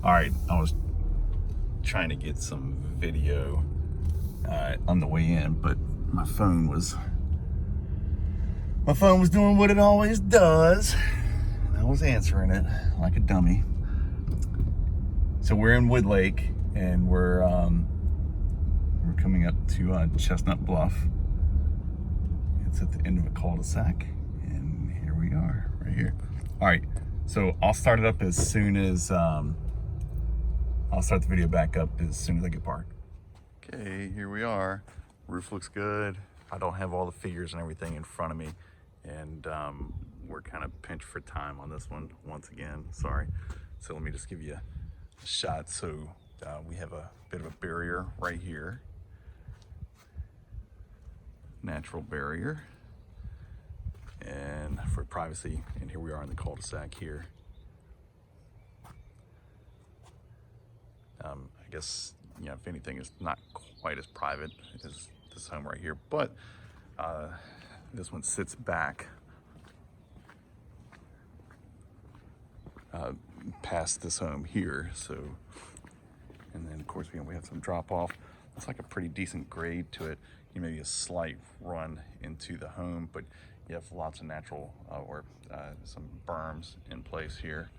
All right, I was trying to get some video on the way in, but my phone was doing what it always does. I was answering it like a dummy. So we're in Wood Lake, and we're coming up to Chestnut Bluff. It's at the end of a cul-de-sac, and here we are, right here. All right, so I'll start it up as soon as I'll start the video back up as soon as I get parked. Okay, here we are. Roof looks good. I don't have all the figures and everything in front of me, and we're kind of pinched for time on this one once again. Sorry. So let me just give you a shot. So we have a bit of a barrier right here, natural barrier, and for privacy. And here we are in the cul-de-sac here. I guess, you know, if anything, it's not quite as private as this home right here, but this one sits back past this home here. So, and then of course we have some drop off. It's like a pretty decent grade to it. You maybe a slight run into the home, but you have lots of natural or some berms in place here.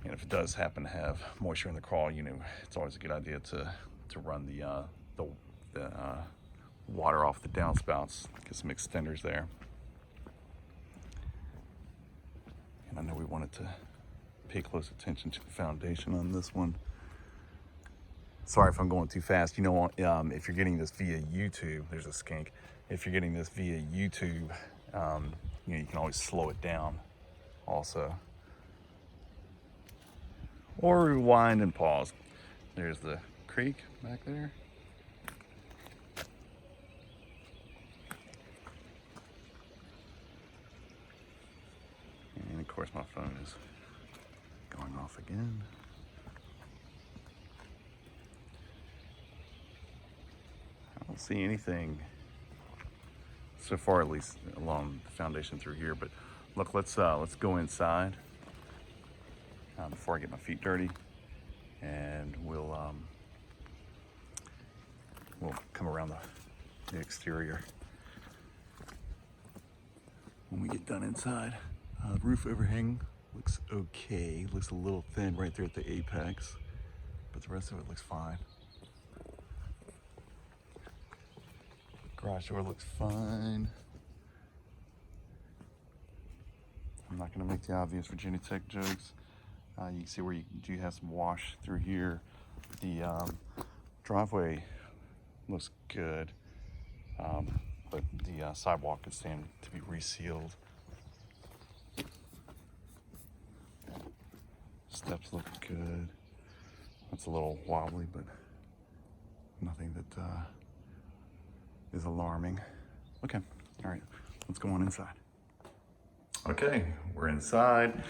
And if it does happen to have moisture in the crawl, you know, it's always a good idea to run the water off the downspouts, get some extenders there. And I know we wanted to pay close attention to the foundation on this one. Sorry if I'm going too fast. You know, if you're getting this via YouTube, there's a skink. If you're getting this via YouTube, you know, you can always slow it down also. Or rewind and pause. There's the creek back there. And of course my phone is going off again. I don't see anything so far, at least along the foundation through here, but look, let's go inside before I get my feet dirty, and we'll come around the exterior when we get done inside. Roof overhang looks okay. Looks a little thin right there at the apex, but the rest of it looks fine. Garage door looks fine. I'm not going to make the obvious Virginia Tech jokes. You can see where you do have some wash through here. The driveway looks good, but the sidewalk is stand to be resealed. Steps look good. It's a little wobbly, but nothing that is alarming. Okay, all right, let's go on inside. Okay, we're inside.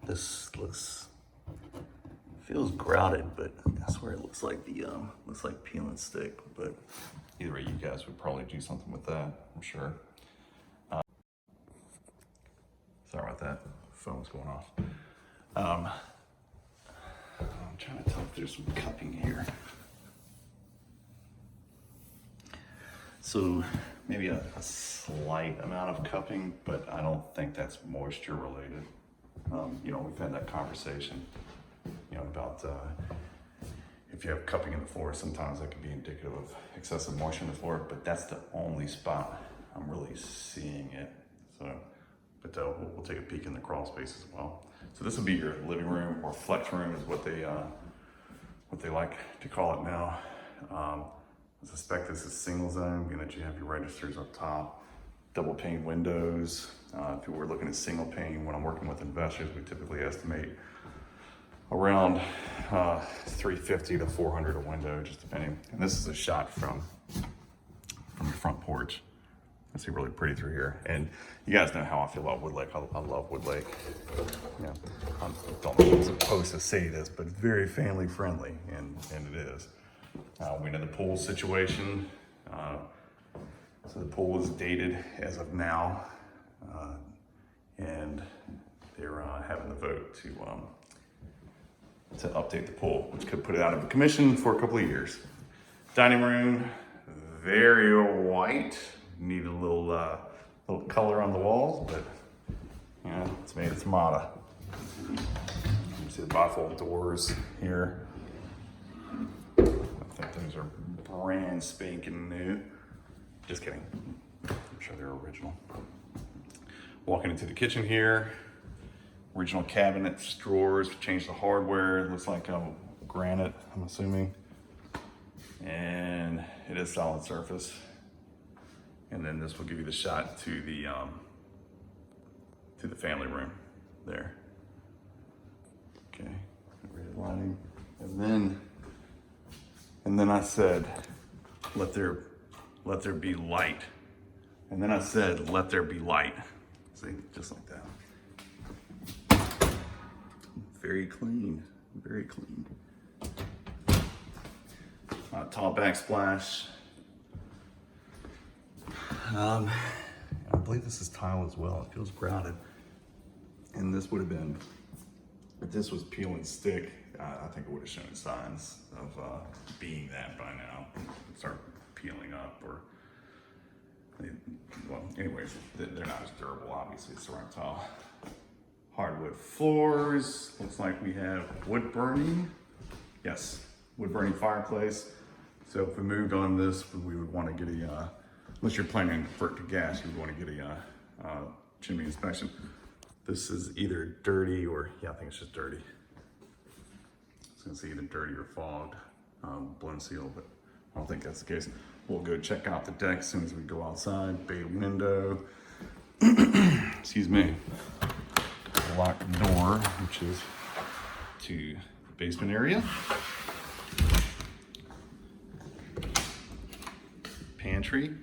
This feels grouted, but I swear it looks like looks like peel and stick. But either way, you guys would probably do something with that, I'm sure. Sorry about that. Phone's going off. I'm trying to tell if there's some cupping here. So maybe a slight amount of cupping, but I don't think that's moisture related. You know, we've had that conversation, you know, about if you have cupping in the floor, sometimes that can be indicative of excessive moisture in the floor, but that's the only spot I'm really seeing it. So, but we'll take a peek in the crawl space as well. So this will be your living room, or flex room is what they like to call it now. I suspect this is single zone, being that you have your registers up top, double pane windows. If we're looking at single pane, when I'm working with investors, we typically estimate around 350 to 400 a window, just depending. And this is a shot from the front porch. It's really pretty through here. And you guys know how I feel about Wood Lake. I love Wood Lake. You know, I don't know if I'm supposed to say this, but it's very family friendly, and it is. We know the pool situation. So the pool is dated as of now. and they're having the vote to update the pool, which could put it out of commission for a couple of years. Dining room, very white. Need a little color on the walls, but yeah, it's made its motto. You see the bifold doors here. I think those are brand spanking new. Just kidding. I'm sure they're original. Walking into the kitchen here. Original cabinets, drawers, changed the hardware. It looks like granite, I'm assuming. And it is solid surface. And then this will give you the shot to the family room there. Okay, red lighting. And then I said, let there be light. And then I said, let there be light. See, just like that. Very clean, very clean. Tall backsplash. I believe this is tile as well. It feels grouted. And this would have been, if this was peel and stick, I think it would have shown signs of being that by now. Start peeling up or, well, anyways, they're not as durable, obviously, it's ceramic tile. Hardwood floors, looks like we have wood burning. Yes, wood burning fireplace. So if we moved on this, we would want to get unless you're planning for it to gas, you would want to get a chimney inspection. This is either dirty or, yeah, I think it's just dirty. It's gonna say either dirty or fogged, blend seal, but I don't think that's the case. We'll go check out the deck as soon as we go outside. Bay window, excuse me. Locked door, which is to the basement area. Pantry.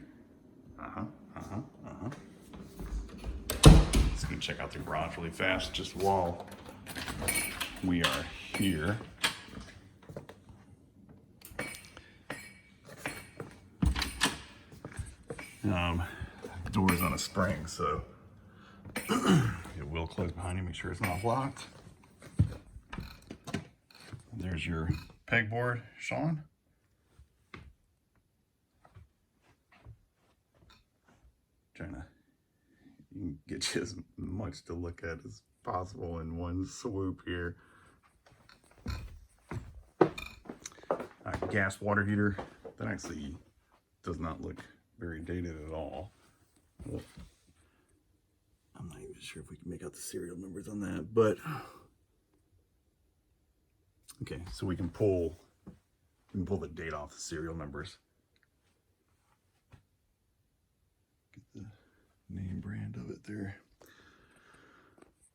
Let's go check out the garage really fast, just while we are here. Door's on a spring, so it will close behind you. Make sure it's not locked. There's your pegboard, Sean. Trying to get you as much to look at as possible in one swoop here. Gas water heater. That actually does not look very dated at all. Well, I'm not even sure if we can make out the serial numbers on that, but okay, so we can pull the date off the serial numbers. Get the name brand of it there.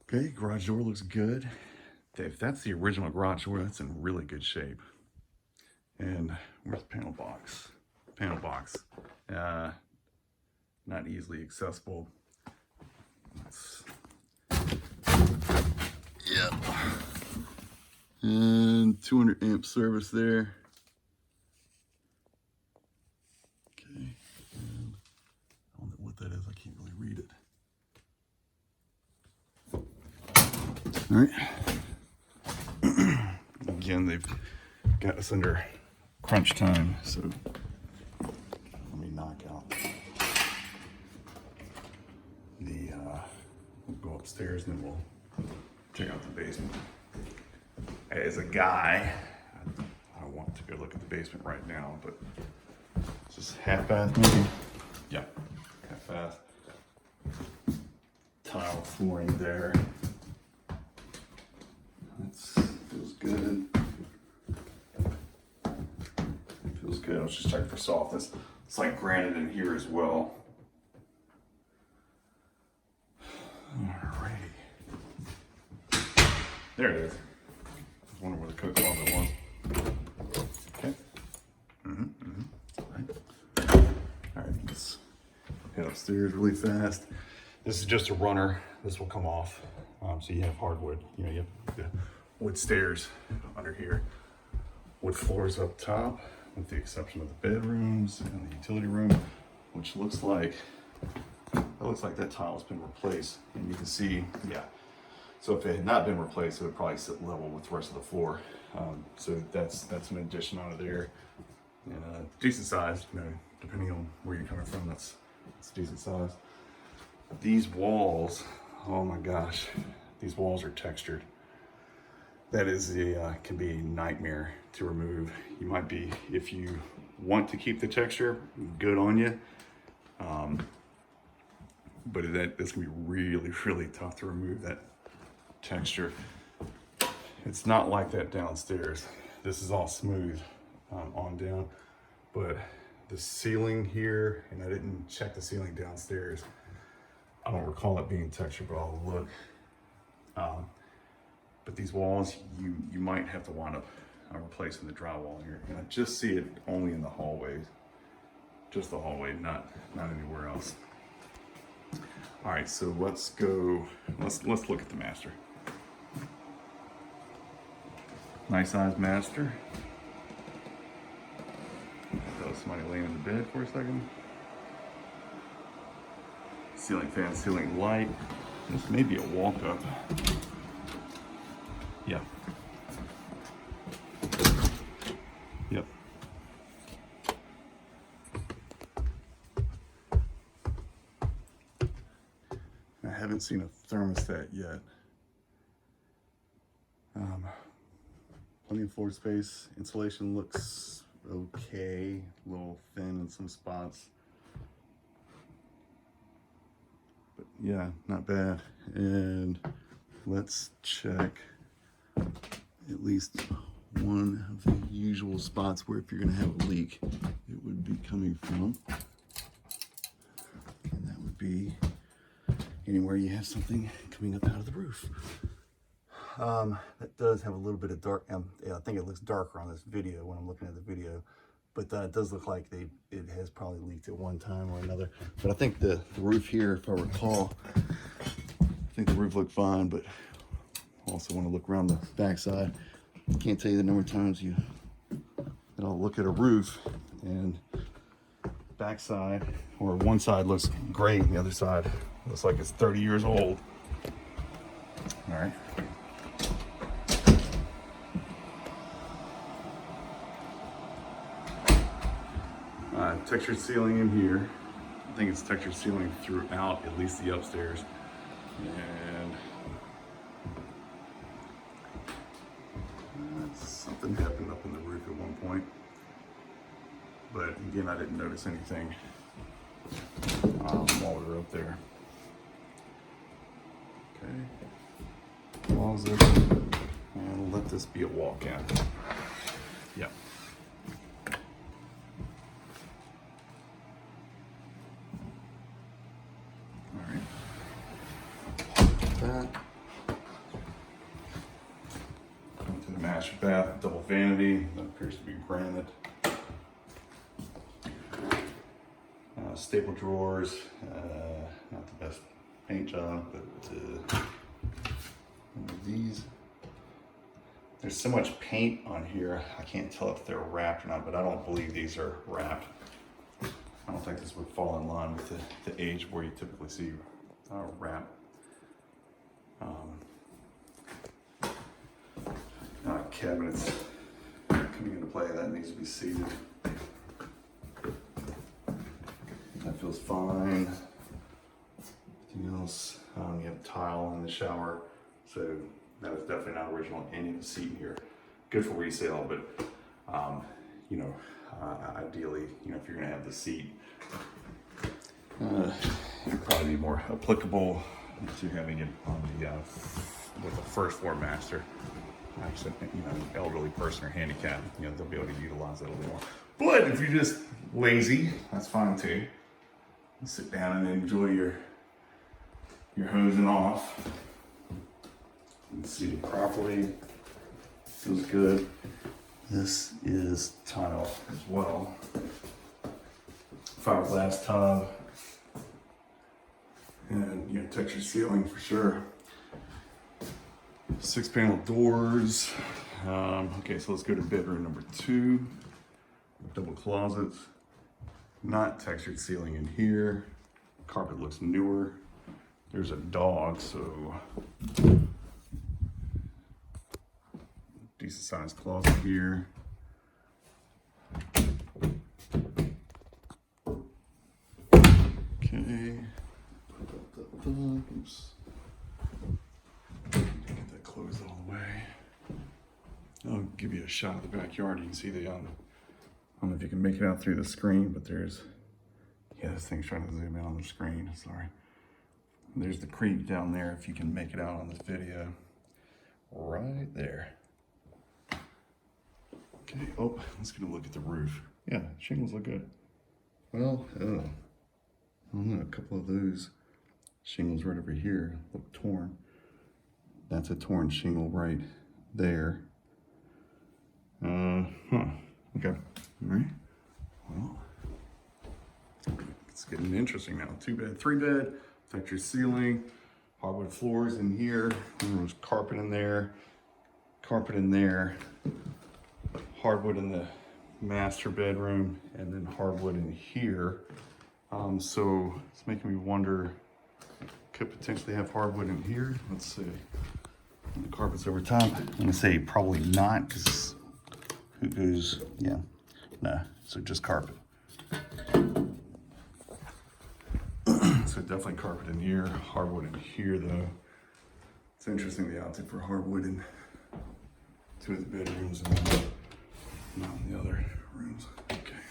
Okay, garage door looks good. If that's the original garage door, that's in really good shape. And where's the panel box? Panel box. Not easily accessible. Yeah. And 200 amp service there. Okay. And I don't know what that is. I can't really read it. All right. Again, they've got us under crunch time, so let me knock out the we'll go upstairs and then we'll check out the basement. As a guy, I want to go look at the basement right now, but it's just half bath maybe. Yeah, half bath. Tile flooring there. That feels good. Feels good. I was just checking for softness. It's like granite in here as well. Alrighty. There it is. I was wondering where the coat closet was. Okay. Alright, let's head upstairs really fast. This is just a runner. This will come off. So you have hardwood. You know, you have the wood stairs under here. Wood floors up top, with the exception of the bedrooms and the utility room, which looks like It looks like that tile's been replaced, and you can see, yeah. So if it had not been replaced, it would probably sit level with the rest of the floor. So that's an addition onto there. And decent size, you know, depending on where you're coming from, that's decent size. These walls, oh my gosh, these walls are textured. That is can be a nightmare to remove. You might be, if you want to keep the texture, good on you. But that's gonna be really, really tough to remove that texture. It's not like that downstairs. This is all smooth on down, but the ceiling here, and I didn't check the ceiling downstairs. I don't recall it being textured, but I'll look. But these walls, you might have to wind up replacing the drywall here. And I just see it only in the hallways, just the hallway, not anywhere else. All right, so let's go. Let's look at the master. Nice size master. Got somebody laying in the bed for a second. Ceiling fan, ceiling light. This may be a walk-up. Yeah. Yep. I haven't seen a thermostat yet. Plenty of floor space. Insulation looks okay, a little thin in some spots. But yeah, not bad. And let's check at least one of the usual spots where if you're gonna have a leak, it would be coming from. And that would be anywhere you have something coming up out of the roof. That does have a little bit of dark, I think it looks darker on this video when I'm looking at the video, but it does look like it has probably leaked at one time or another. But I think the roof here, if I recall, I think the roof looked fine, but I also want to look around the backside. Can't tell you the number of times that I'll look at a roof and backside, or one side looks great, the other side looks like it's 30 years old. All right. Textured ceiling in here. I think it's textured ceiling throughout, at least the upstairs. And something happened up in the roof at one point. But again, I didn't notice anything while we were up there. Okay. Closet. And let this be a walk-in. Yeah. That. Into the master bath, double vanity, that appears to be granite. Staple drawers, not the best paint job, but these. There's so much paint on here, I can't tell if they're wrapped or not, but I don't believe these are wrapped. I don't think this would fall in line with the age where you typically see wrap. Cabinets coming into play, that needs to be seated. That feels fine. Anything else? You have tile in the shower, so that is definitely not original. Any of the seat here, good for resale, but you know, ideally, you know, if you're gonna have the seat, it'd probably be more applicable to having it on the with the first floor master. Actually, you know, elderly person or handicapped, you know, they'll be able to utilize it a little more. But if you're just lazy, that's fine too. Sit down and enjoy your hosing off. And seated properly. Feels good. This is tile as well. Fiberglass tub. And you know, textured ceiling for sure. 6-panel doors. Okay, so let's go to bedroom number 2. Double closets. Not textured ceiling in here. Carpet looks newer. There's a dog, so decent sized closet here. Okay. Oops. Get that closed all the way. I'll give you a shot of the backyard. You can see the, I don't know if you can make it out through the screen, but there's, yeah, this thing's trying to zoom in on the screen, sorry. There's the creek down there, if you can make it out on this video. Right there. Okay, oh, let's get a look at the roof. Yeah, shingles look good. Well, I don't know, a couple of those shingles right over here look torn. That's a torn shingle right there. Okay, all right. Well, it's getting interesting now. 2-bed, 3-bed, textured ceiling, hardwood floors in here. There's carpet in there, hardwood in the master bedroom, and then hardwood in here. So it's making me wonder, could potentially have hardwood in here. Let's see. The carpet's over top. I'm gonna say probably not, because who goes, yeah, no, so just carpet. So definitely carpet in here, hardwood in here though. It's interesting the outtake for hardwood in 2 of the bedrooms and not in the other rooms. Okay.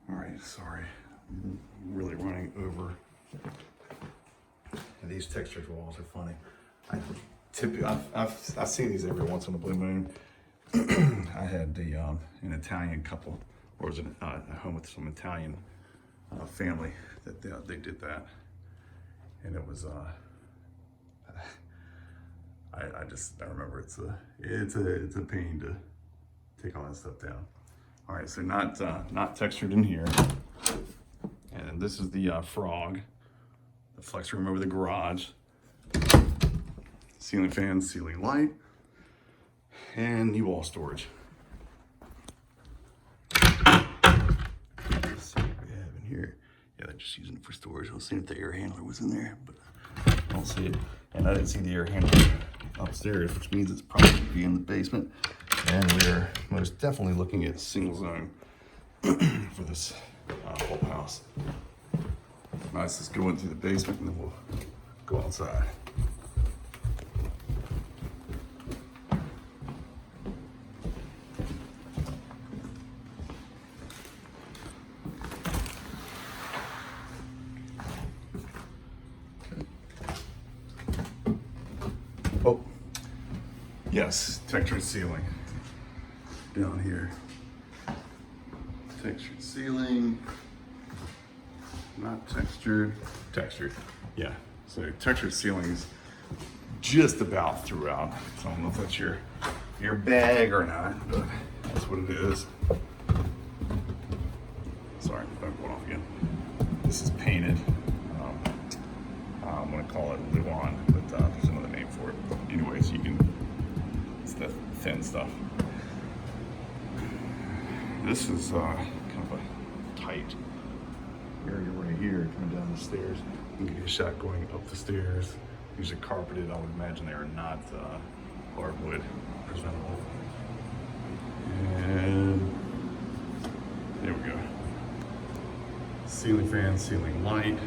All right, sorry. I'm really running over. And these textured walls are funny. I've seen these every once in a blue moon. I had an Italian couple, or was it a home with some Italian family that they did that, and it was I remember it's a pain to take all that stuff down. All right, so not textured in here, and this is the frog, the flex room over the garage, ceiling fan, ceiling light, and knee wall storage. Let's see what we have in here. Yeah, they're just using it for storage. I was seeing if the air handler was in there, but I don't see it. And I didn't see the air handler upstairs, which means it's probably gonna be in the basement. And we're most definitely looking at single zone for this whole house. Nice, let's go into the basement and then we'll go outside. Oh, yes, textured ceiling down here. Textured ceiling, not textured, yeah. So textured ceilings just about throughout. So I don't know if that's your bag or not, but that's what it is. Sorry, I'm going off again. This is painted. I'm gonna call it Luan, but there's another name for it. Anyways, it's the thin stuff. This is kind of a tight area right here coming down the stairs. You can get a shot going up the stairs. These are carpeted. I would imagine they are not hardwood, presentable. And there we go. Ceiling fan, ceiling light.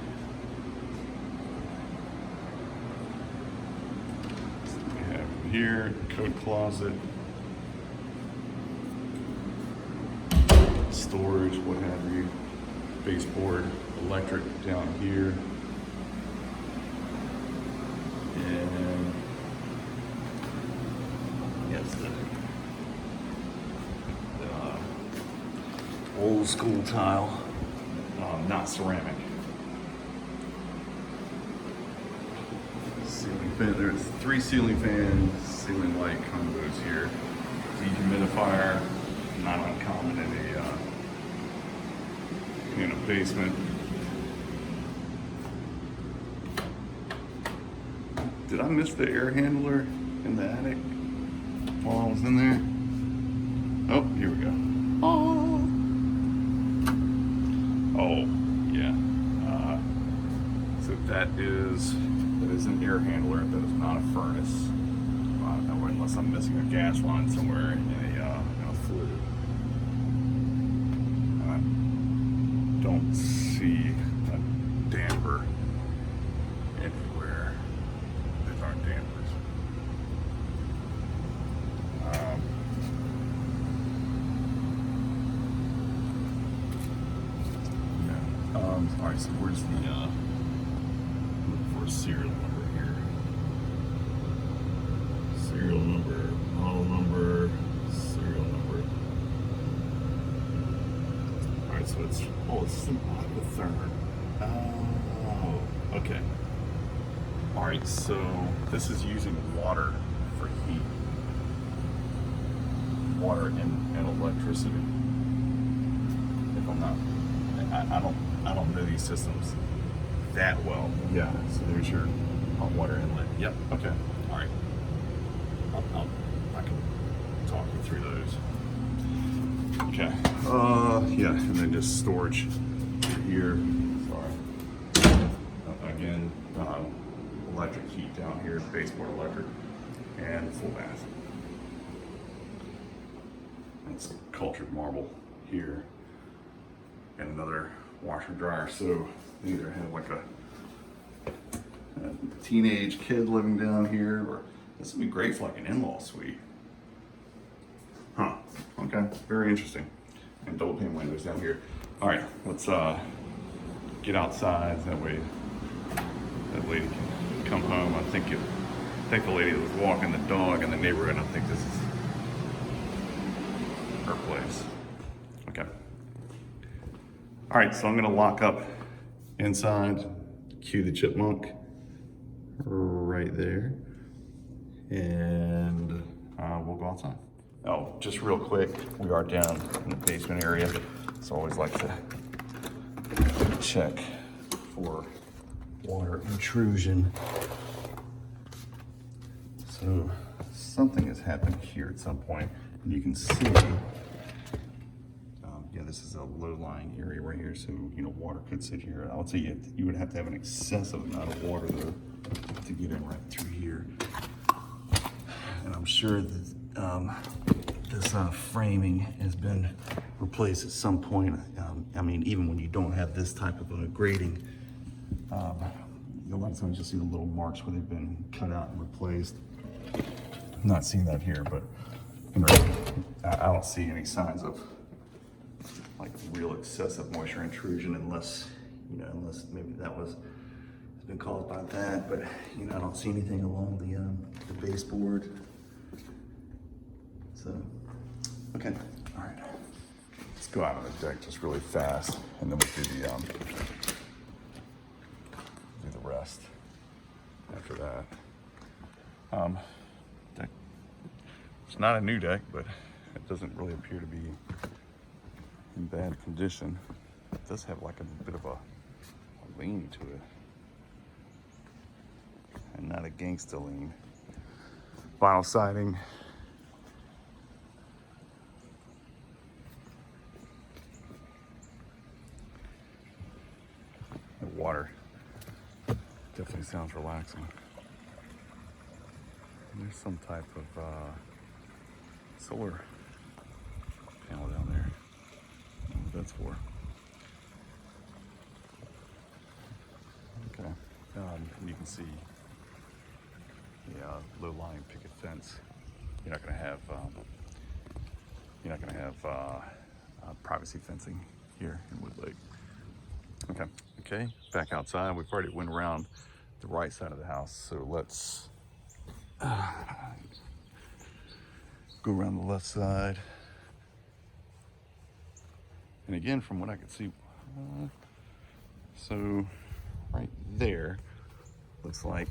We have here, coat closet. Storage, what have you, baseboard, electric down here, and yes, the old school tile, not ceramic. Ceiling fan, there's 3 ceiling fans, ceiling light combos here, dehumidifier, not uncommon in a basement. Did I miss the air handler in the attic while I was in there? Oh, here we go. Oh, yeah. that is an air handler. That is not a furnace. Unless I'm missing a gas line somewhere in a flue. I don't see a damper anywhere. These aren't dampers. All right, so where's the looking for a serial number here? Serial number, model number, serial number. All right, so it's the third. Oh, okay. All right, so this is using water for heat, water and electricity. If I'm not, I don't know these systems that well. Yeah, so there's your hot water inlet. Yep, okay, all right. I can talk you through those. Okay, yeah, and then just storage here. Sorry. Again, electric heat down here, baseboard electric, and full bath. That's cultured marble here. And another washer dryer. So they either have like a teenage kid living down here, or this would be great for like an in-law suite. Huh, okay, very interesting. And double pane windows down here. All right, let's get outside. That way that lady can come home. I think the lady that was walking the dog in the neighborhood, I think this is her place. Okay. All right, so I'm gonna lock up inside, cue the chipmunk right there, and we'll go outside. Oh, just real quick, we are down in the basement area, so I always like to check for water intrusion. So something has happened here at some point, and you can see, yeah, this is a low-lying area right here, so water could sit here. I would say you would have to have an excessive amount of water though to get in right through here. And I'm sure that this framing has been replaced at some point. I mean, even when you don't have this type of a grating, a lot of times you'll see the little marks where they've been cut out and replaced. I'm not seeing that here, but I don't see any signs of like real excessive moisture intrusion, unless maybe that has been caused by that. But I don't see anything along the baseboard. So, okay, all right. Let's go out on the deck just really fast, and then we'll do the rest after that. Deck. It's not a new deck, but it doesn't really appear to be in bad condition. It does have like a bit of a lean to it, and not a gangsta lean. Vinyl siding. The water definitely sounds relaxing. And there's some type of solar panel down there. I don't know what that's for. Okay, and you can see the low-lying picket fence. You're not going to have privacy fencing here in Wood Lake. Okay, back outside. We've already went around the right side of the house, so let's go around the left side. And again, from what I can see, so right there, looks like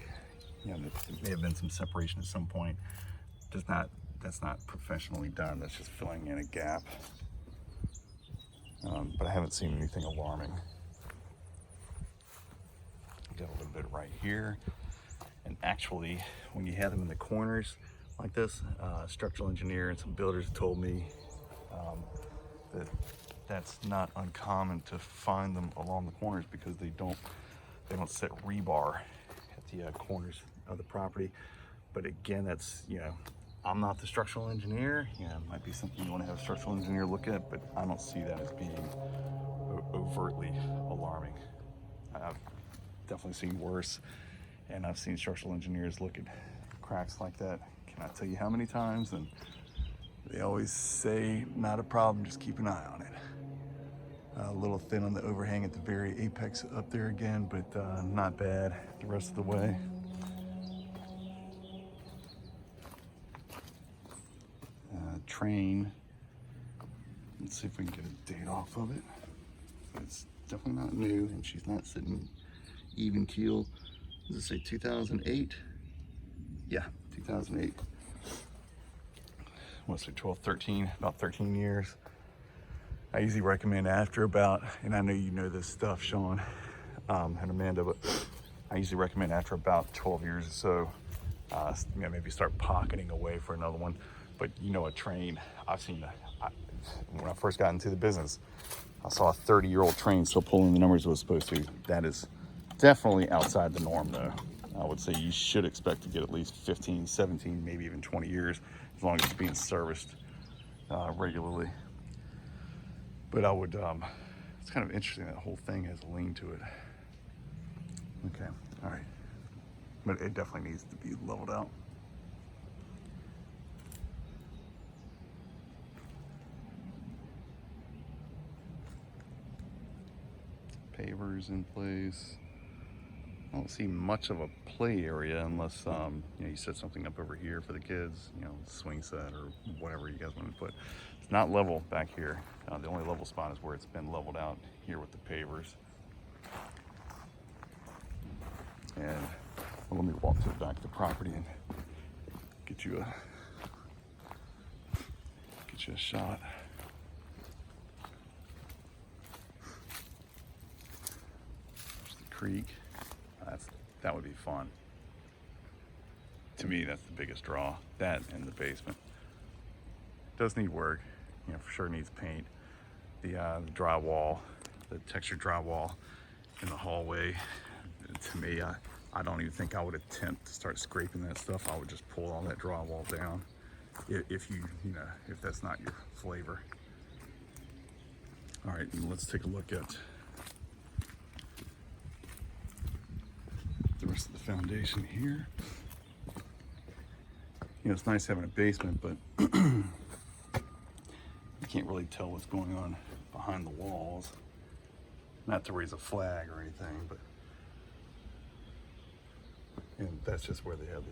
there may have been some separation at some point. That's not professionally done. That's just filling in a gap. But I haven't seen anything alarming. Got a little bit right here. And actually, when you have them in the corners like this, structural engineer and some builders told me that that's not uncommon to find them along the corners, because they don't they don't set rebar at the corners of the property. But again, that's, you know, I'm not the structural engineer. You know, it might be something you want to have a structural engineer look at, but I don't see that as being overtly alarming. I've definitely seen worse, and I've seen structural engineers look at cracks like that. Can I tell you how many times? And they always say, not a problem, just keep an eye on it. A little thin on the overhang at the very apex up there again, but not bad the rest of the way. Train, let's see if we can get a date off of it. It's definitely not new, and she's not sitting even keel. Does it say 2008? Yeah, 2008. What's it, 12, 13, about 13 years. I usually recommend after about, and I know you know this stuff, Sean and Amanda, but I usually recommend after about 12 years or so, you know, maybe start pocketing away for another one. But you know, a train, I've seen, when I first got into the business, I saw a 30-year-old train still pulling the numbers it was supposed to. That is definitely outside the norm though. I would say you should expect to get at least 15, 17, maybe even 20 years, as long as it's being serviced regularly. But I would, it's kind of interesting, that whole thing has a lean to it. Okay, all right. But it definitely needs to be leveled out. Pavers in place. I don't see much of a play area unless you know, you set something up over here for the kids, you know, swing set or whatever you guys want to put. It's not level back here. The only level spot is where it's been leveled out here with the pavers. And well, let me walk to the back of the property and get you a shot. Creek. That would be fun. To me, that's the biggest draw. That and the basement. Does need work, you know, for sure needs paint. The drywall, the textured drywall in the hallway. To me, I don't even think I would attempt to start scraping that stuff. I would just pull all that drywall down. If you know, if that's not your flavor. All right, let's take a look at the rest of the foundation here. You know, it's nice having a basement, but you can't really tell what's going on behind the walls. Not to raise a flag or anything, but and that's just where they have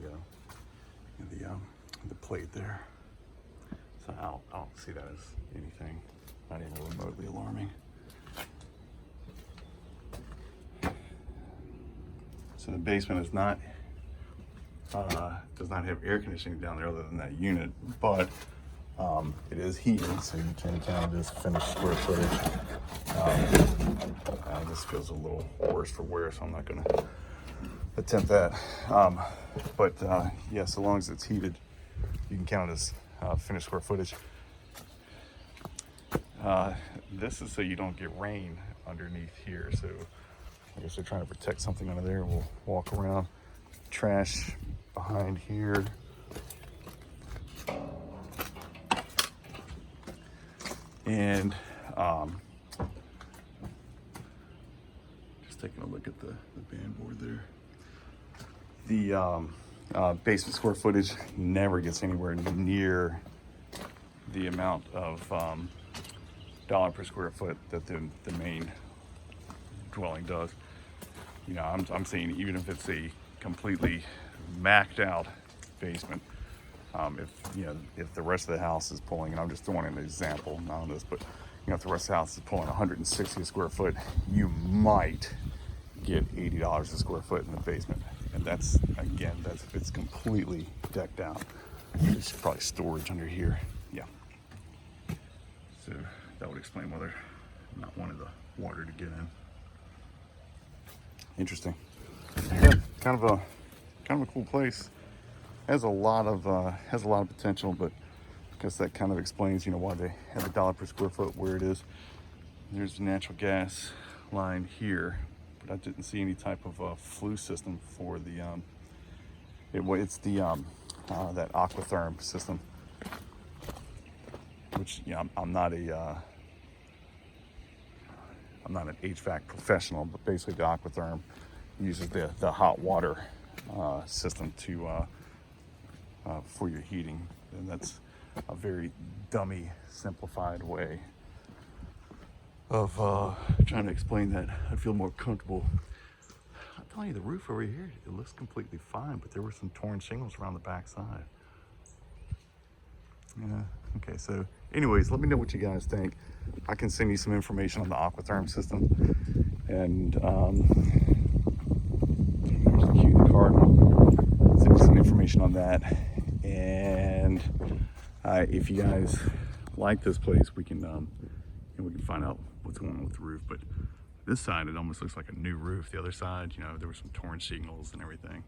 the plate there. So I don't see that as anything, not even remotely alarming. So the basement is not, does not have air conditioning down there other than that unit, but it is heated, so you can count it as finished square footage. This feels a little worse for wear, so I'm not going to attempt that. But yeah, so long as it's heated, you can count it as finished square footage. This is so you don't get rain underneath here, so I guess they're trying to protect something under there. We'll walk around. Trash behind here. And just taking a look at the bandboard there. The basement square footage never gets anywhere near the amount of dollar per square foot that the main dwelling does. You know, I'm saying even if it's a completely maxed out basement, if you know, if the rest of the house is pulling, and I'm just throwing an example, not on this, but you know, if the rest of the house is pulling 160 a square foot, you might get $80 a square foot in the basement, and that's, again, that's if it's completely decked out. There's probably storage under here. Yeah. So that would explain why they're not wanting the water to get in. Interesting. Yeah, kind of a cool place. Has a lot of potential, but I guess that kind of explains, you know, why they have a dollar per square foot where it is. There's the natural gas line here, but I didn't see any type of flue system for the, it's the, that Aquatherm system, which, you know, I'm not an HVAC professional, but basically the Aquatherm uses the hot water system to for your heating, and that's a very dummy, simplified way of trying to explain that. I feel more comfortable. I'm telling you, the roof over here, it looks completely fine, but there were some torn shingles around the back side. Yeah. Okay. So, anyways, let me know what you guys think. I can send you some information on the Aquatherm system, and there's a cute cardinal. Send you some information on that, and if you guys like this place, we can find out what's going on with the roof. But this side, it almost looks like a new roof. The other side, you know, there were some torn shingles and everything.